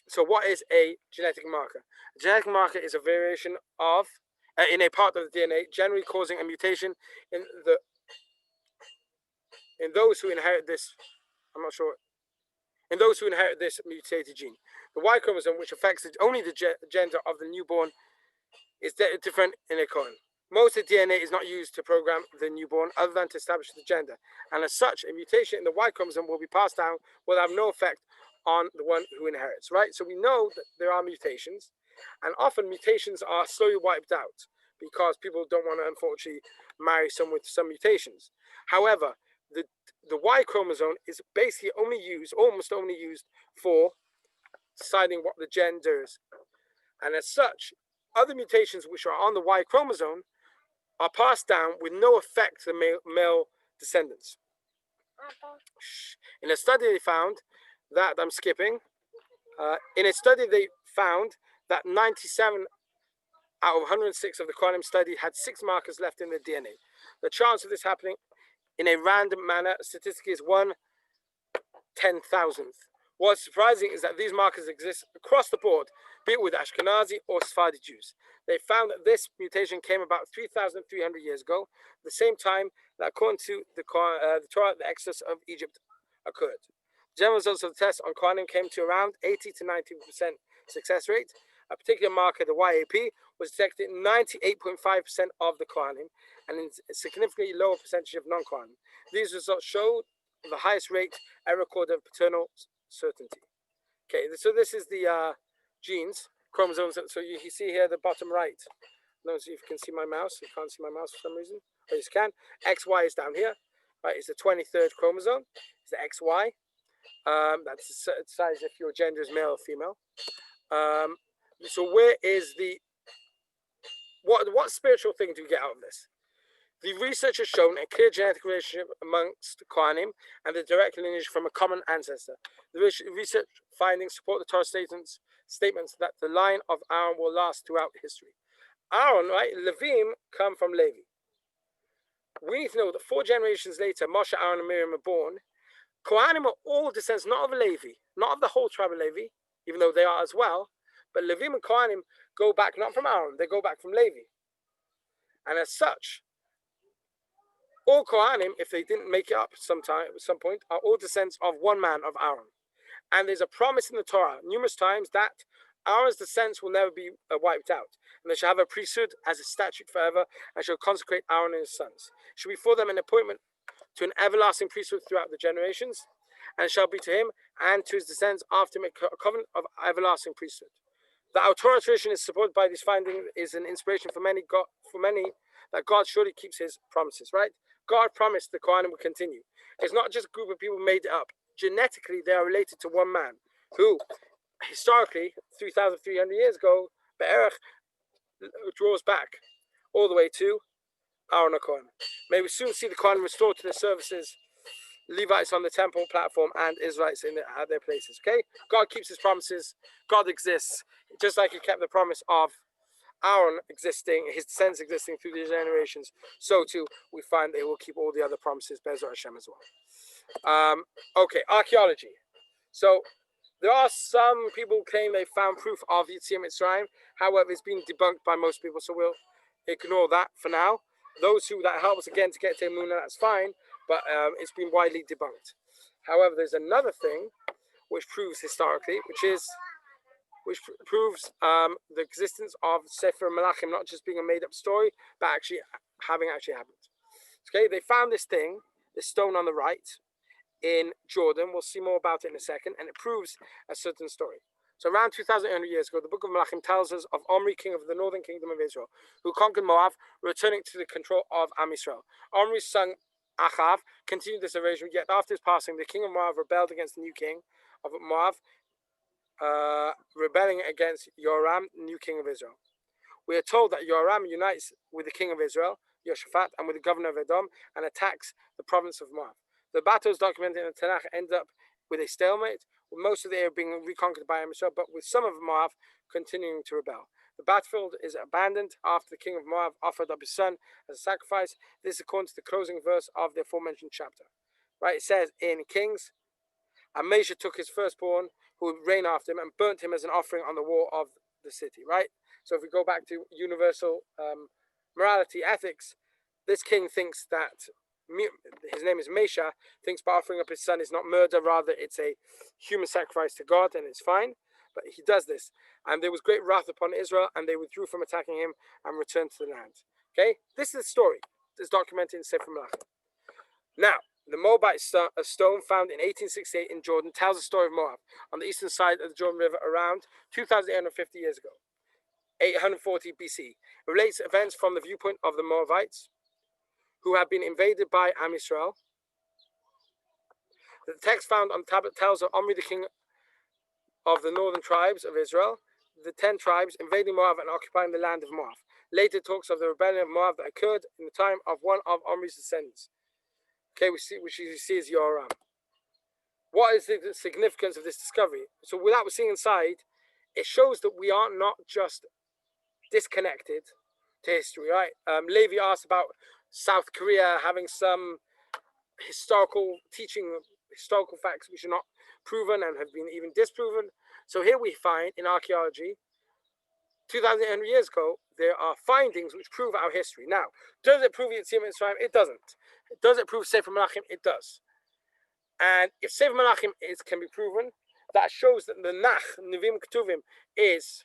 So what is a genetic marker? A genetic marker is a variation of, in a part of the DNA, generally causing a mutation in those who inherit this, in those who inherit this mutated gene. The Y chromosome, which affects only the gender of the newborn, is different in a Cohen. Most of the DNA is not used to program the newborn other than to establish the gender. And as such, a mutation in the Y chromosome will be passed down, will have no effect on the one who inherits, right? So we know that there are mutations, and often mutations are slowly wiped out because people don't want to, unfortunately, marry someone with some mutations. However, the Y chromosome is basically almost only used for deciding what the gender is. And as such, other mutations which are on the Y chromosome are passed down with no effect to the male descendants. In a study they found that, that 97 out of 106 of the Kohanim study had 6 markers left in their DNA. The chance of this happening in a random manner statistically is 1/10,000th. What's surprising is that these markers exist across the board, be it with Ashkenazi or Sephardi Jews. They found that this mutation came about 3,300 years ago, the same time that, according to the Torah, the exodus of Egypt occurred. General results of the test on Kohanim came to around 80 to 90% success rate. A particular marker, the YAP, was detected in 98.5% of the Kohanim and in a significantly lower percentage of non-Kohanim. These results show the highest rate ever recorded of paternal certainty. Okay, so this is the genes, chromosomes. So you see here the bottom right. Let me see if you can see my mouse. You can't see my mouse for some reason. Oh, you can. XY is down here. Right, it's the 23rd chromosome. It's the XY. That's the size if your gender is male or female. So where is what spiritual thing do you get out of this? The research has shown a clear genetic relationship amongst Kohanim and the direct lineage from a common ancestor. The research findings support the Torah statements that the line of Aaron will last throughout history. Aaron, right, Levim come from Levi. We need to know that 4 generations later, Moshe, Aaron, and Miriam are born. Kohanim are all descendants, not of Levi, not of the whole tribe of Levi, even though they are as well, but Levim and Kohanim go back not from Aaron, they go back from Levi. And as such, all Kohanim, if they didn't make it up at some point, are all descendants of one man, of Aaron. And there's a promise in the Torah numerous times that Aaron's descendants will never be wiped out, and they shall have a priesthood as a statute forever, and shall consecrate Aaron and his sons. It shall be for them an appointment to an everlasting priesthood throughout the generations, and it shall be to him and to his descendants after him a covenant of everlasting priesthood. Our Torah tradition is supported by these findings, is an inspiration for many that God surely keeps his promises, right? God promised the Kohanim would continue. It's not just a group of people made it up. Genetically, they are related to one man who, historically, 3,300 years ago, Be'erach draws back all the way to Aaron Cohen. May we soon see the Kohanim restored to their services, Levites on the temple platform, and Israelites at their places. Okay? God keeps his promises. God exists. Just like he kept the promise of Aaron existing, his descendants existing through the generations, so too we find they will keep all the other promises, Be'ezrat Hashem, as well. Okay, archaeology. So there are some people who claim they found proof of Yetziat Mitzrayim. However, it's been debunked by most people, so we'll ignore that for now. Those who that helps again to get to Emunah, that's fine, but it's been widely debunked. However, there's another thing which proves historically, which proves the existence of Sefer Malachim not just being a made-up story, but having actually happened. Okay, they found this thing, this stone on the right in Jordan. We'll see more about it in a second, and it proves a certain story. So around 2,800 years ago, the book of Malachim tells us of Omri, king of the northern kingdom of Israel, who conquered Moab, returning to the control of Am Yisrael. Omri's son Achav continued this arrangement, yet after his passing, the king of Moab rebelled against the new king of Moab, rebelling against Yoram, new king of Israel. We are told that Yoram unites with the king of Israel, Yehoshaphat, and with the governor of Edom, and attacks the province of Moab. The battles documented in the Tanakh end up with a stalemate, with most of the area being reconquered by Israel, but with some of Moab continuing to rebel. The battlefield is abandoned after the king of Moab offered up his son as a sacrifice. This is according to the closing verse of the aforementioned chapter. Right, it says in Kings, Amazia took his firstborn, who would reign after him, and burnt him as an offering on the wall of the city. Right? So if we go back to universal morality, ethics, this king thinks that, his name is Mesha, thinks by offering up his son is not murder, rather it's a human sacrifice to God, and it's fine. But he does this, and there was great wrath upon Israel, and they withdrew from attacking him and returned to the land. Okay, this is the story. It's documented in Sefer Malachim. Now, the Moabite stone found in 1868 in Jordan tells the story of Moab on the eastern side of the Jordan River around 2,850 years ago, 840 BC. It relates events from the viewpoint of the Moabites, who had been invaded by Am Yisrael. The text found on the tablet tells of Omri, the king of the northern tribes of Israel, the 10 tribes invading Moab and occupying the land of Moab. Later talks of the rebellion of Moab that occurred in the time of one of Omri's descendants. Okay, which you see is Yoram. What is the significance of this discovery? So without seeing inside, it shows that we are not just disconnected to history, right? Levi asked about South Korea having some historical facts which are not proven and have been even disproven. So here we find in archaeology, 2,800 years ago, there are findings which prove our history. Now, does it prove Yetziat Mitzrayim? It doesn't. Does it prove Sefer Malachim? It does. And if Sefer Malachim can be proven, that shows that the Nach, Nevim Ketuvim, is,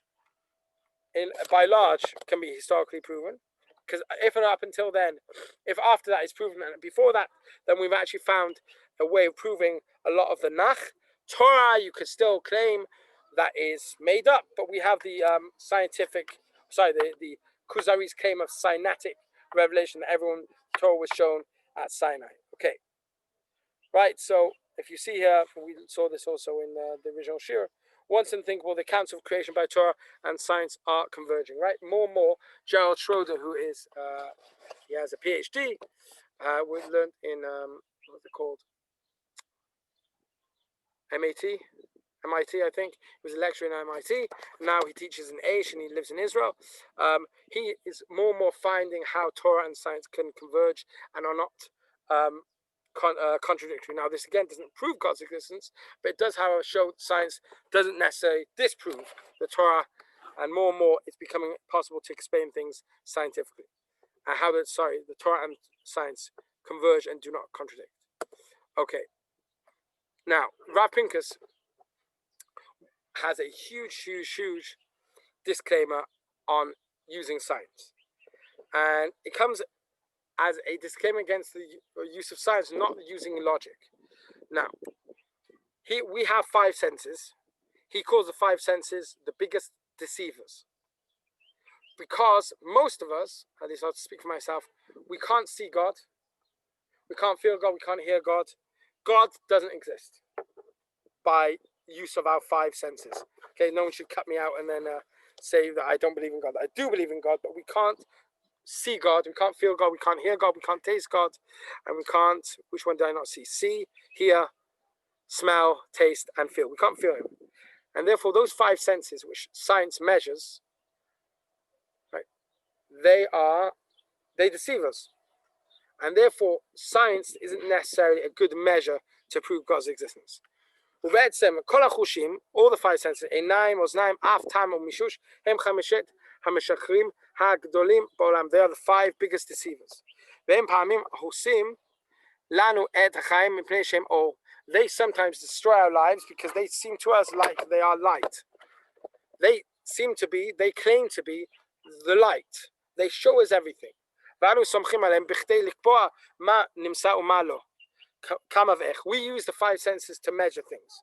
by large, can be historically proven. Because if and up until then, if after that is proven, and before that, then we've actually found a way of proving a lot of the Nach. Torah, you could still claim that is made up, but we have the the Kuzari's claim of Sinaitic revelation that everyone Torah was shown at Sinai. Okay, right. So if you see here, we saw this also in the original Shir. Once unthinkable, the accounts of creation by Torah and science are converging. Right, more and more. Gerald Schroeder, who is he has a PhD, we learned in what's it called? MIT, I think. He was a lecturer in MIT. Now he teaches in Aish and he lives in Israel. He is more and more finding how Torah and science can converge and are not contradictory. Now, this again doesn't prove God's existence, but it does, however, show that science doesn't necessarily disprove the Torah, and more it's becoming possible to explain things scientifically. And how the Torah and science converge and do not contradict. Okay. Now, Rav Pinkus has a huge disclaimer on using science. And it comes as a disclaimer against the use of science, not using logic. Now, we have 5 senses. He calls the 5 senses the biggest deceivers. Because most of us, at least I'll speak for myself, we can't see God. We can't feel God. We can't hear God. God doesn't exist by use of our 5 senses. Okay, no one should cut me out and then say that I don't believe in God. I do believe in God, but we can't see God, we can't feel God, we can't hear God, we can't taste God, and we can't, which one did I not see? See, hear, smell, taste, and feel. We can't feel Him. And therefore, those 5 senses, which science measures, right, they deceive us. And therefore, science isn't necessarily a good measure to prove God's existence. All the 5 senses, Einayim, Oznaim, Af, Tam, Mishush, Hem Chameshet, Hameshachrim, Hagdolim, Bolam, they are the 5 biggest deceivers. They sometimes destroy our lives because they seem to us like they are light. They claim to be the light. They show us everything. ואנו סומכים עליהם בכדי לקבוע מה נמצא ומה לא. כמה ואיך. We use the five senses to measure things.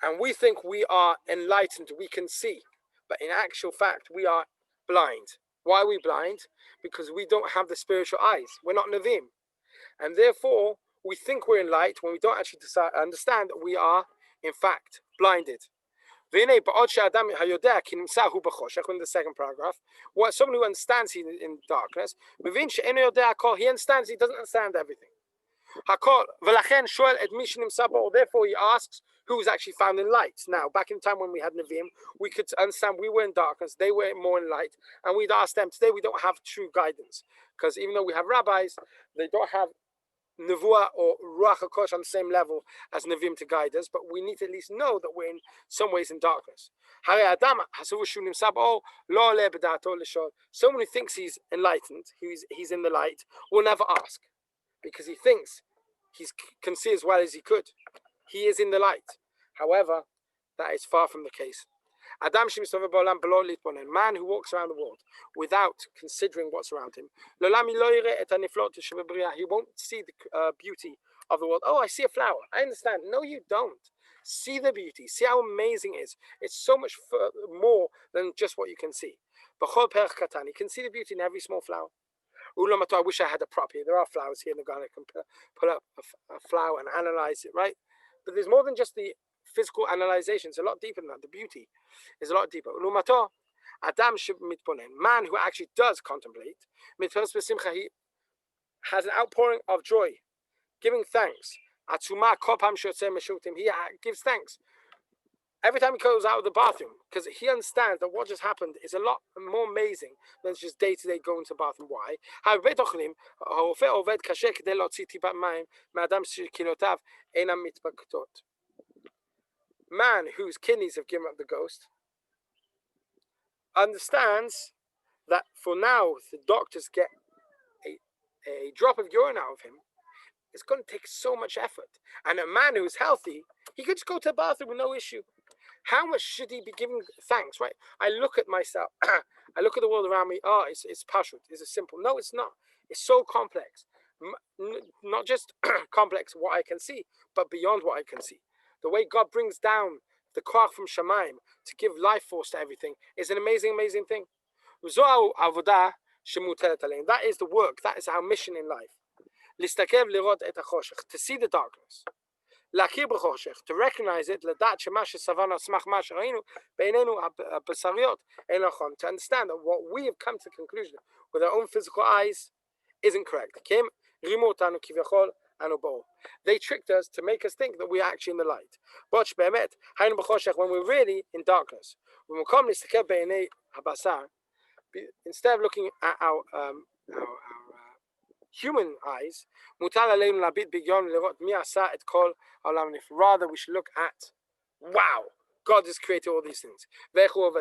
And we think we are enlightened, we can see. But in actual fact, we are blind. Why are we blind? Because we don't have the spiritual eyes. We're not Nevi'im. And therefore, we think we're in light when we don't actually understand that we are, in fact, blinded. In the second paragraph, what someone who understands he's in darkness, he understands, he doesn't understand everything. Therefore, he asks who is actually found in light. Now, back in time when we had Nevi'im, we could understand we were in darkness, they were more in light, and we'd ask them. Today, we don't have true guidance, because even though we have rabbis, they don't have Nevuah or Ruach HaKodesh on the same level as Nevi'im to guide us, but we need to at least know that we're in some ways in darkness. Someone who thinks he's enlightened, he's in the light, will never ask, because he thinks he can see as well as he could. He is in the light. However, that is far from the case. Man who walks around the world without considering what's around him, he won't see the beauty of the world. Oh, I see a flower. I understand. No, you don't. See the beauty. See how amazing it is. It's so much more than just what you can see. You can see the beauty in every small flower. I wish I had a prop here. There are flowers here in the garden. I can pull up a flower and analyze it, right? But there's more than just the physical analyzation. It's a lot deeper than that. The beauty is a lot deeper. Man who actually does contemplate, he has an outpouring of joy, giving thanks. He gives thanks every time he goes out of the bathroom, because he understands that what just happened is a lot more amazing than just day-to-day going to the bathroom. Why? Man whose kidneys have given up the ghost understands that for now the doctors get a drop of urine out of him. It's going to take so much effort. And a man who's healthy, he could just go to the bathroom with no issue. How much should he be giving thanks, right? I look at myself, I look at the world around me. Oh, it's pashut. It's simple. No, it's not. It's so complex. Not just complex what I can see, but beyond what I can see. The way God brings down the koach from Shamayim to give life force to everything is an amazing, amazing thing. That is the work. That is our mission in life. To see the darkness. To recognize it, to understand that what we have come to the conclusion with our own physical eyes isn't correct. They tricked us to make us think that we are actually in the light. When we're really in darkness. Instead of looking at our human eyes, rather we should look at, wow, God has created all these things.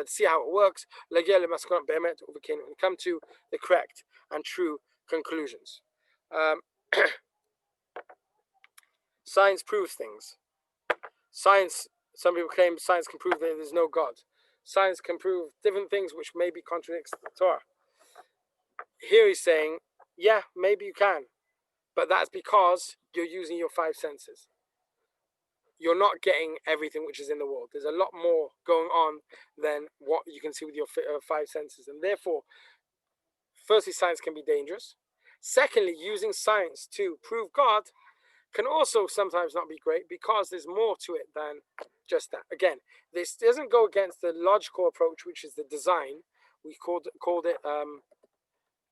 See how it works, and come to the correct and true conclusions. Science proves things. Science, some people claim science can prove that there's no God. Science can prove different things which maybe contradicts the Torah. Here he's saying, yeah, maybe you can, but that's because you're using your five senses. You're not getting everything which is in the world. There's a lot more going on than what you can see with your five senses. And therefore, firstly, science can be dangerous. Secondly, using science to prove God can also sometimes not be great, because there's more to it than just that. Again, this doesn't go against the logical approach, which is the design. We called it,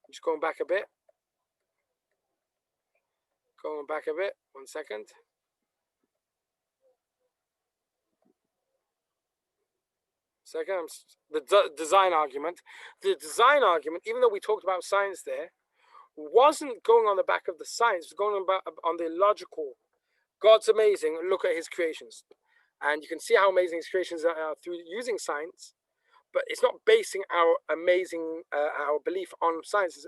just going back a bit. Going back a bit, 1 second. The design argument. The design argument, even though we talked about science there, wasn't going on the back of the science. It was going on the logical. God's amazing. Look at his creations. And you can see how amazing his creations are through using science. But it's not basing our our belief on science. It's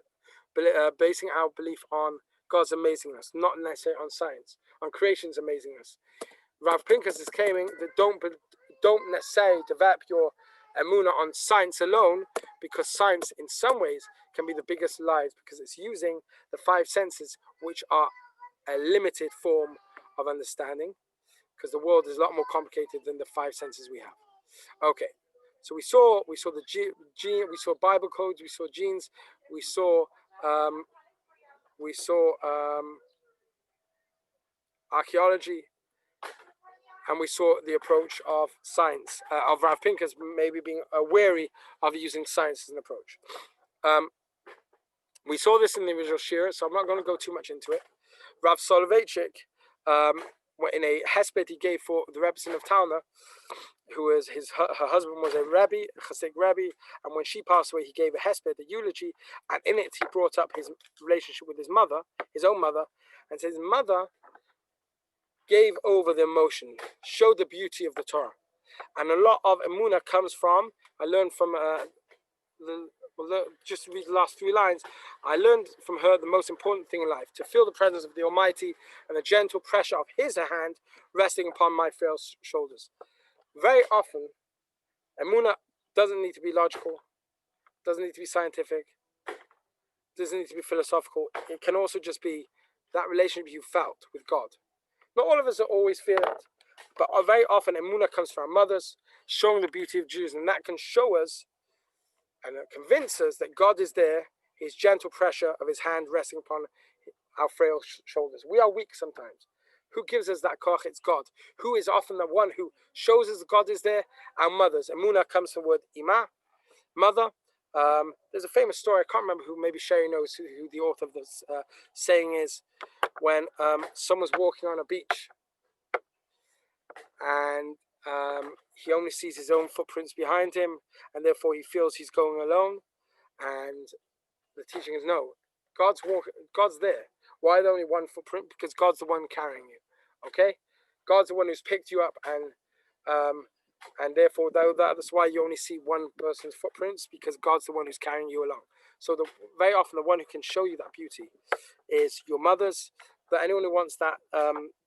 basing our belief on God's amazingness, not necessarily on science, on creation's amazingness. Rav Pinkas is claiming that don't necessarily develop your Emunah on science alone, because science in some ways can be the biggest lies because it's using the five senses, which are a limited form of understanding, because the world is a lot more complicated than the five senses we have. Okay, so we saw the gene, we saw Bible codes, we saw genes, we saw archaeology, and we saw the approach of science, of Rav Pinkus maybe being wary of using science as an approach. We saw this in the original Shira, so I'm not going to go too much into it. Rav Soloveitchik, in a hesped he gave for the Rebbetzin of Talna, who was her husband was a rabbi, a Hasidic rabbi, and when she passed away, he gave a hesped, a eulogy, and in it he brought up his relationship with his mother, his own mother, and said his mother gave over the emotion, showed the beauty of the Torah. And a lot of Emunah comes from, I learned from, just to read the last 3 lines, I learned from her the most important thing in life, to feel the presence of the Almighty and the gentle pressure of His hand resting upon my frail shoulders. Very often, Emunah doesn't need to be logical, doesn't need to be scientific, doesn't need to be philosophical. It can also just be that relationship you felt with God. Not all of us always feel it, but very often Emunah comes from our mothers, showing the beauty of Judaism, and that can show us and convince us that God is there, His gentle pressure of His hand resting upon our frail shoulders. We are weak sometimes. Who gives us that koch? It's God. Who is often the one who shows us God is there? Our mothers. Emunah comes from the word imah, mother. There's a famous story, I can't remember who, maybe Sherry knows who the author of this saying is, when someone's walking on a beach and he only sees his own footprints behind him, and therefore he feels he's going alone, and the teaching is no, God's there. Why the only one footprint? Because God's the one carrying you. Okay, God's the one who's picked you up, and therefore that's why you only see one person's footprints, because God's the one who's carrying you along. So very often the one who can show you that beauty is your mothers. But anyone who wants that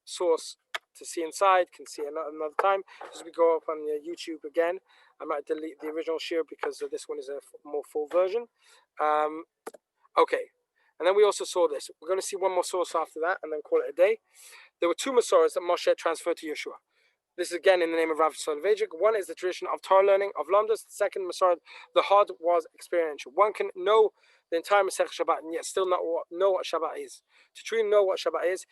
source to see inside can see another time. As we go up on YouTube again, I might delete the original shir because this one is a more full version. Okay, and then we also saw this. We're going to see one more source after that and then call it a day. There were 2 Masoras that Moshe transferred to Yeshua. This is again in the name of Rav Soloveitchik. One is the tradition of Torah learning, of Lomdas. The second Masorah, the Hod, was experiential. One can know the entire Masech Shabbat and yet still not know what Shabbat is. To truly know what Shabbat is,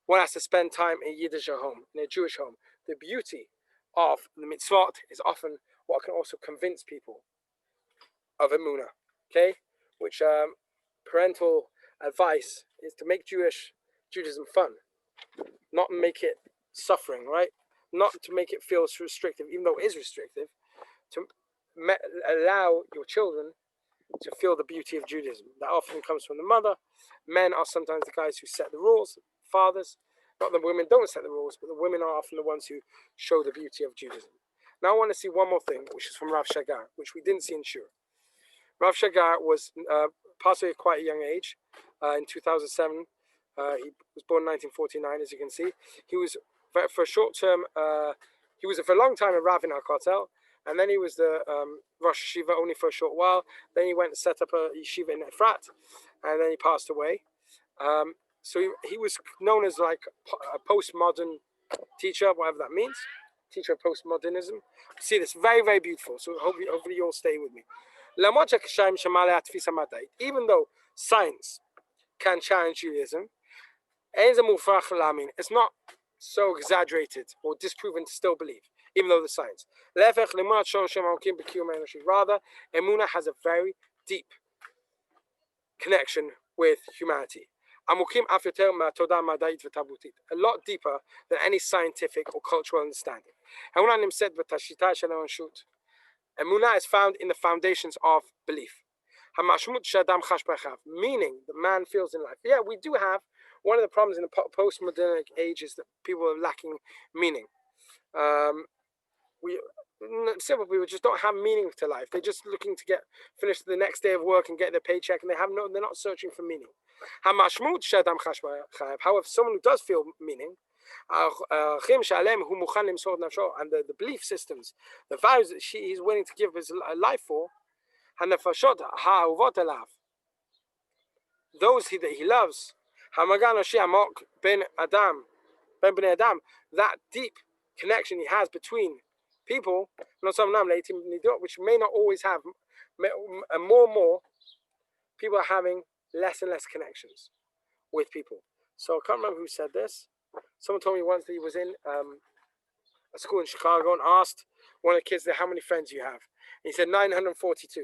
one has to spend time in a Yiddish home, in a Jewish home. The beauty of the mitzvot is often what can also convince people of Emunah. Okay, which parental advice is to make Judaism fun, not make it suffering, right? Not to make it feel restrictive, even though it is restrictive, to allow your children to feel the beauty of Judaism. That often comes from the mother. Men are sometimes the guys who set the rules, fathers. Not that women don't set the rules, but the women are often the ones who show the beauty of Judaism. Now I want to see one more thing, which is from Rav Shagar, which we didn't see in Shur. Rav Shagar was passed away at quite a young age, in 2007. He was born in 1949, as you can see. He was, for a short term, he was for a long time a Rav in our cartel, and then he was the Rosh Yeshiva only for a short while. Then he went and set up a yeshiva in Efrat, and then he passed away. So he was known as like a postmodern teacher, whatever that means, teacher of postmodernism. See, this very, very beautiful. So hopefully you'll stay with me. Even though science can challenge Judaism, it's not so exaggerated or disproven to still believe, even though the science. Rather, Emunah has a very deep connection with humanity. A lot deeper than any scientific or cultural understanding. Emunah is found in the foundations of belief. Meaning that man feels in life. Yeah, we do have one of the problems in the postmodern age is that people are lacking meaning. Simple people just don't have meaning to life. They're just looking to finish the next day of work and get their paycheck, and they're not searching for meaning. However, someone who does feel meaning, and the belief systems, the values that he's willing to give his life for, hanefashot ha'ahavot elav, those that he loves, hamagan amok ben adam, ben bnei adam, that deep connection he has between people, which may not always have, and more people are having less and less connections with people. So I can't remember who said this. Someone told me once that he was in a school in Chicago and asked one of the kids there, how many friends you have? And he said 942. I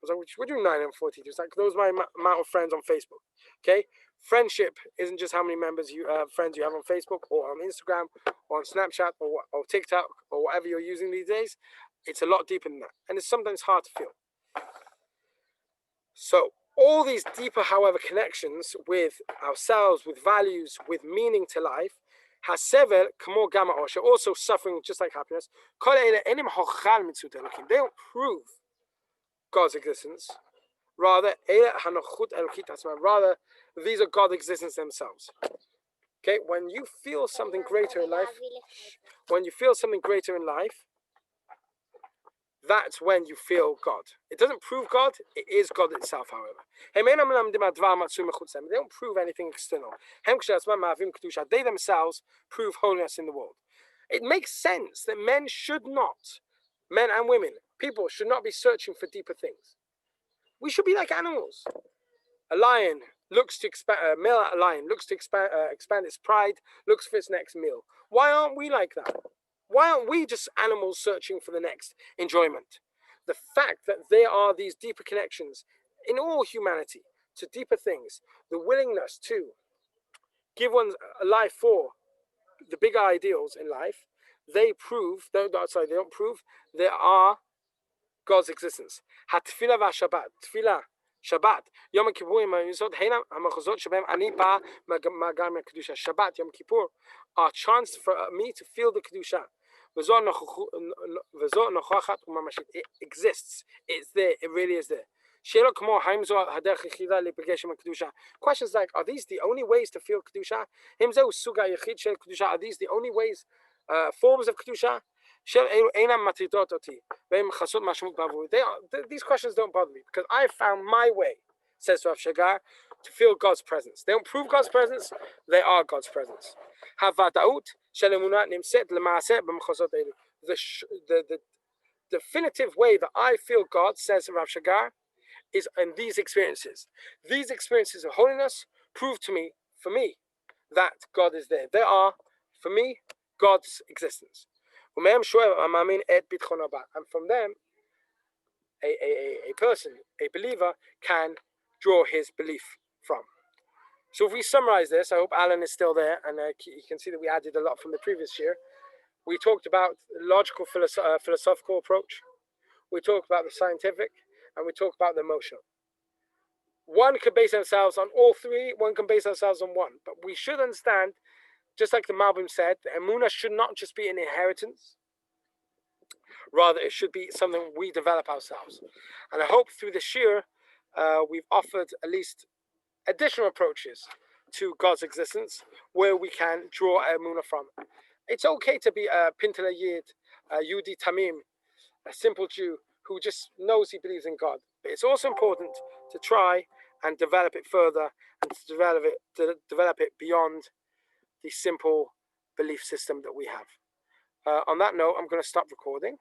was like, what do you mean 942? It's like, those are my amount of friends on Facebook. Okay? Friendship isn't just how many friends you have on Facebook or on Instagram or on Snapchat or TikTok or whatever you're using these days. It's a lot deeper than that. And it's sometimes hard to feel. So all these deeper, however, connections with ourselves, with values, with meaning to life, hasevel kamo gamma osha, also suffering just like happiness. They don't prove God's existence. Rather, these are God's existence themselves. Okay, when you feel something greater in life, that's when you feel God. It doesn't prove God, it is God itself, however. They don't prove anything external. They themselves prove holiness in the world. It makes sense that men and women, people should not be searching for deeper things. We should be like animals. A lion looks to expand, a male lion looks to expand its pride, looks for its next meal. Why aren't we like that? Why aren't we just animals searching for the next enjoyment? The fact that there are these deeper connections in all humanity to deeper things, the willingness to give one's life for the bigger ideals in life, they don't prove there are God's existence. Hatfila v'Shabbat, tefillah, Shabbat, Yom Kippurim, hamachazot shebem ani ba magam kedusha. Shabbat, Yom Kippur are chance for me to feel the kedusha. It exists. It's there. It really is there. Questions like, are these the only ways to feel kedusha? Are these the only ways, forms of kedusha? These questions don't bother me because I found my way, says Rav Shagar, to feel God's presence. They don't prove God's presence, they are God's presence. The definitive way that I feel God, says Rav Shagar, is in these experiences. These experiences of holiness prove for me, that God is there. They are, for me, God's existence. And from them, a person, a believer, can draw his belief from. So if we summarize this, I hope Alan is still there, and you can see that we added a lot from the previous year. We talked about the logical philosophical approach. We talked about the scientific, and we talked about the emotional. One can base themselves on all three, one can base ourselves on one. But we should understand, just like the Malbim said, the Emunah should not just be an inheritance. Rather, it should be something we develop ourselves. And I hope through this year, we've offered at least additional approaches to God's existence where we can draw Emunah from. It's okay to be a Pintele Yid, a Yudi Tamim, a simple Jew who just knows he believes in God. But it's also important to try and develop it further and to develop it beyond the simple belief system that we have. On that note, I'm going to stop recording.